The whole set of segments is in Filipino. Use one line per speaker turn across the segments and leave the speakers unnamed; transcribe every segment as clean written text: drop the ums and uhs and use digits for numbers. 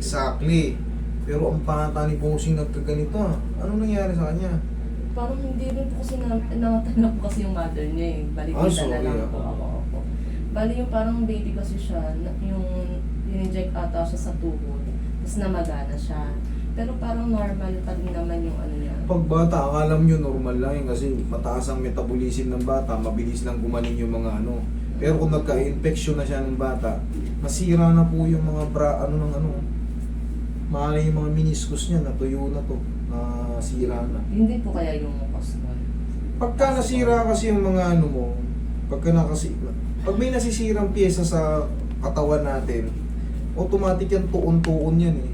Exactly. Pero ang bata ni Bossing nagkaganito ah. Ano nangyari sa kanya?
Parang hindi rin po kasi natanggap ko kasi yung mother niya eh. Balikitan
sorry,
na lang
ah.
po ako. Bali yung parang baby kasi siya, yung in-inject ata siya sa tuhod, tapos namagana siya. Pero parang normal pa din naman yung ano niya.
Pag bata, akala nyo normal lang yun kasi mataas ang metabolism ng bata, mabilis lang gumaling yung mga ano. Pero kung nagka-infection na siya ng bata, masira na po yung mga maaaring yung mga meniscus niya, natuyo na to, nasira na.
Hindi po kaya yung cause nun.
Pagka nasira kasi yung mga ano mo, pag may nasisirang pyesa sa katawan natin, automatic yan, tuon-tuon yan eh.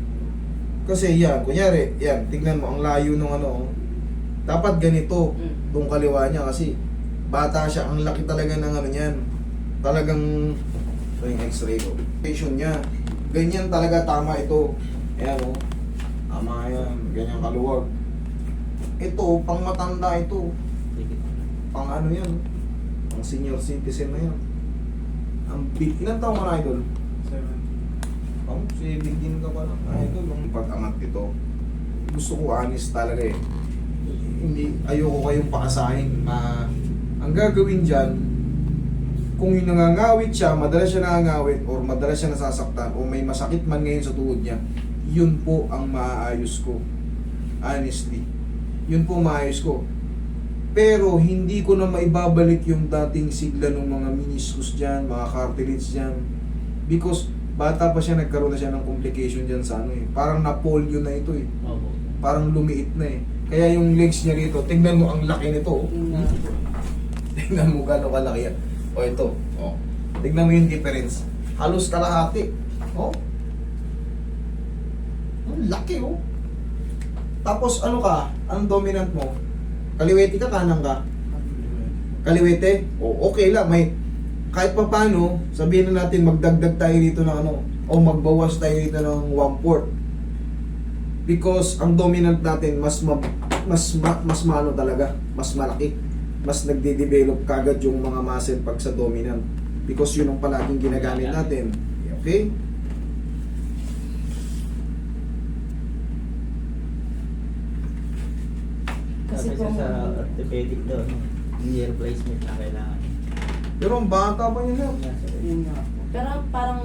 Kasi yan, kunyari, yan, tignan mo, ang layo ng ano, dapat ganito, itong kaliwa niya kasi bata siya, ang laki talaga ng ano niyan. Talagang, ito yung x-ray ko. Patient niya, ganyan talaga tama ito. Ayan o, tama yan, ganyan kaluwag. Ito, pang matanda ito. Pang ano yan, pang senior citizen na yan. Ang big, ilan taong ka na idol? 7. Oh, 17 ka pa lang. Idol, ang pag-angat nito. Gusto ko honest talaga eh. Hindi, ayoko kayong pakasahin. Ang gagawin dyan, kung yung nangangawit siya, madalas siya nangangawit, or madalas siya nasasaktan, o may masakit man ngayon sa tuhod niya, yun po ang maaayos ko. Honestly. Yun po maayos ko. Pero hindi ko na maibabalik yung dating sigla ng mga meniscus dyan, mga cartilage dyan. Because bata pa siya, nagkaroon na siya ng complication dyan sa ano eh. Parang na-polio na ito eh. Parang lumiit na eh. Kaya yung legs niya rito, tingnan mo ang laki nito. Oh. Tingnan mo gano'ng kalaki yan. O ito, oh. Tingnan mo yung difference. Halos kalahati. Oh. Ang laki oh. Tapos ano ka? Anong dominant mo? Kaliwete ka, kanan ka? Kaliwete? O, okay lang. May, kahit pa paano, sabihin na natin magdagdag tayo dito ng ano, o magbawas tayo dito ng 1/4. Because ang dominant natin, mas maano talaga, mas malaki. Mas nagde-develop kagad yung mga muscle pag sa dominant. Because yun ang palaging ginagamit natin. Okay?
Kasi
Sabi
po,
siya sa orthopedic daw, knee replacement na kailangan.
Pero ang bata pa niya na.
yun nga po. Pero parang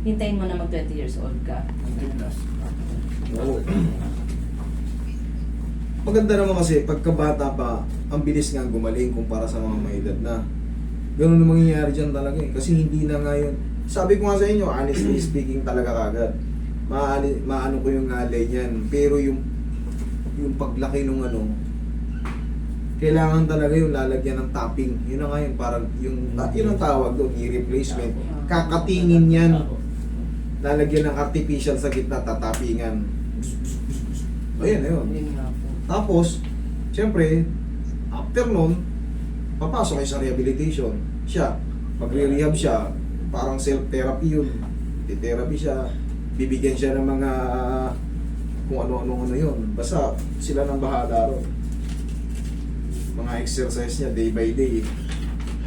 hintayin mo na mag 20 years old ka.
Oo. Maganda naman kasi pagkabata pa, ang bilis nga gumaling kumpara sa mga may edad na. Ganun ang mangyayari dyan talaga eh. Kasi hindi na ngayon. Sabi ko nga sa inyo, honestly speaking talaga kagad. Maano ko yung ngalay niyan. Pero yung paglaki nung ano, kailangan talaga yung lalagyan ng topping. Yun na nga yun, parang yun ang tawag doon, i-replacement. Kakatingin yan. Lalagyan ng artificial sa gitna, tatapingan. Ayan na yun.
Yun nga po.
Tapos, siyempre, after nun, papasok kayo sa rehabilitation. Siya, magre-rehab siya, parang self-therapy yun. Therapy siya, bibigyan siya ng mga kung ano-ano yun. Basta sila nang bahala ron. Mga exercise niya day by day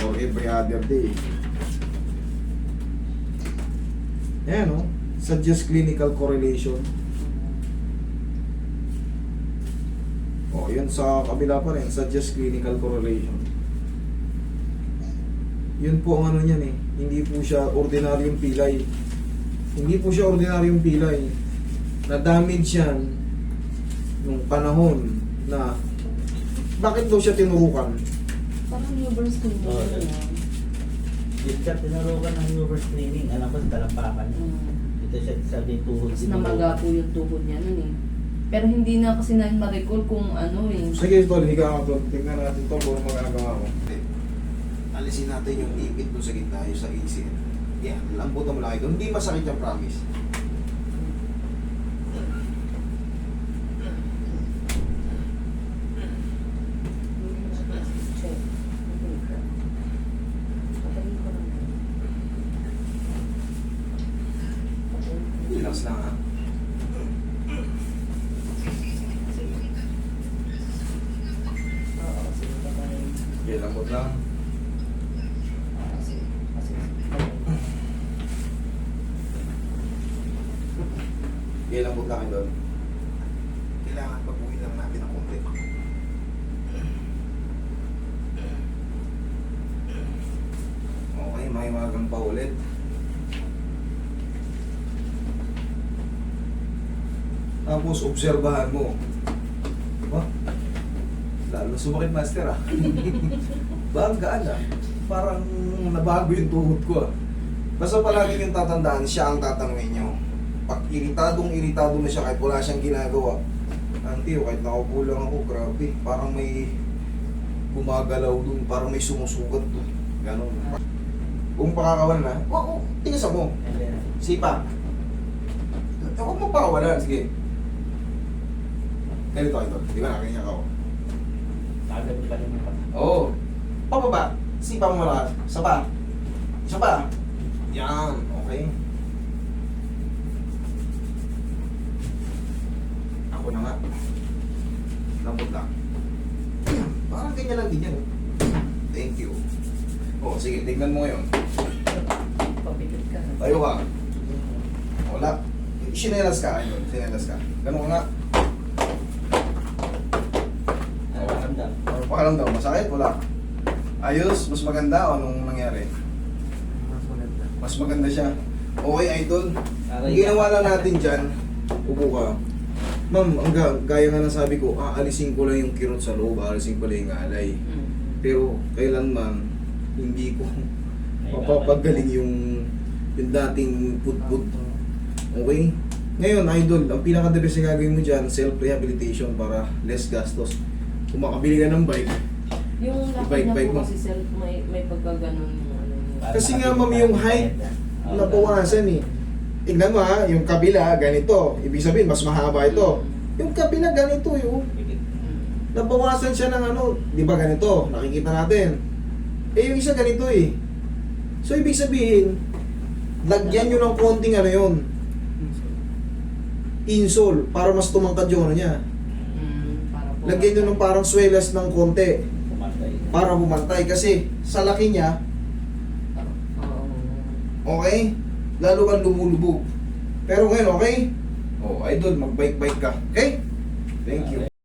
or every other day. Ayan o, suggest clinical correlation. O, yun sa kabila pa rin, suggest clinical correlation. Yun po ang ano niyan eh. Hindi po siya ordinaryong pilay. Hindi po siya ordinaryong pilay. Na-damage yan nung panahon na bakit daw siya tinurukan?
Parang newborn screening
Oo,
yun
yun.
yan.
Dito siya tinurukan ng newborn screening. Alam ko sa talampakan. Dito siya sabi tuhod.
Tapos namaga po yung tuhod niya nun eh. Pero hindi na kasi na ma-recall kung ano eh.
Sige, tol, higa ka tol. Tingnan natin tol kung magagawa ko. Alisin natin yung ipit doon sa gitna, yung sa ACL. Yan, lambutan mo lang ito. Hindi masakit yung promise. Relax lang ha. Okay, lambot lang.
Kasi,
Kailan po tayo doon? Kailangan pag-uwi lang natin ang konti. Okay, may magang pa ulit. Tapos, obserbahan mo. Diba? Lalo sumakit, master, ah. Banggaan, ah. Parang nabago yung tuhod ko, ah. Basta palagi yung tatandaan, siya ang tatanungin nyo. Pag iritadong na siya kahit wala siyang ginagawa. Auntie, kahit nakaupo lang ako, grabe. Parang may gumagalaw dun, parang may sumusugat dun. Ganon. Kung pakakawalan na, oo, tigasan mo.
And then,
Sipa. Huwag mo pakawalan, sige. Ganito, ito. Di ba nakaganyan ka ako?
agad pa rin pa.
Oo. Pababa. Sipa mo malakas. Isa pa. Isa pa. Yan. Okay. Ako na nga. Lambot lang. Parang ganyan lang din yan. Thank you. Oh, sige. Tignan mo ngayon.
Papikit ka.
Tayo ka. Wala. Sinelas ka. Ayun. Sinelas ka. Ganun ka nga.
Nakakamdam.
Pakalam daw. Masakit? Wala. Ayos. Mas maganda o anong nangyari?
Mas maganda.
Mas maganda siya. Okay, idol.
Aray.
Ang ginawa lang natin dyan, upo ka. Ma'am, ang gaya nga ng sabi ko, aalisin ko lang yung kirot sa loob, aalisin ko lang yung alay. Pero kailanman, hindi ko mapapagaling yung dating put-put. Okay? Ngayon, idol, ang pinaka-the best na gagawin mo dyan, self-rehabilitation para less gastos. Kung makabili ka ng bike,
Yung lakad
Bike
na
mo.
po kasi self, may pagkaganon yung ano niya.
Kasi nga, ma'am, yung height, nabawasan eh. Tignan mo ha, yung kabila, ganito. Ibig sabihin, mas mahaba ito. Yung kabila, ganito yung nabawasan siya ng ano, di ba ganito, nakikita natin. Eh, yung isa ganito eh. So, ibig sabihin, lagyan nyo ng konting ano yun, insole, para mas tumangkad yung ano niya.
Para po.
Lagyan nyo ng parang swelas ng konti,
Pumatay.
para bumantay. Kasi, sa laki niya,
Oo.
okay, lalo kang lumulubog. Pero ngayon, okay? Oh, idol, mag-bike-bike ka. Okay? Thank you.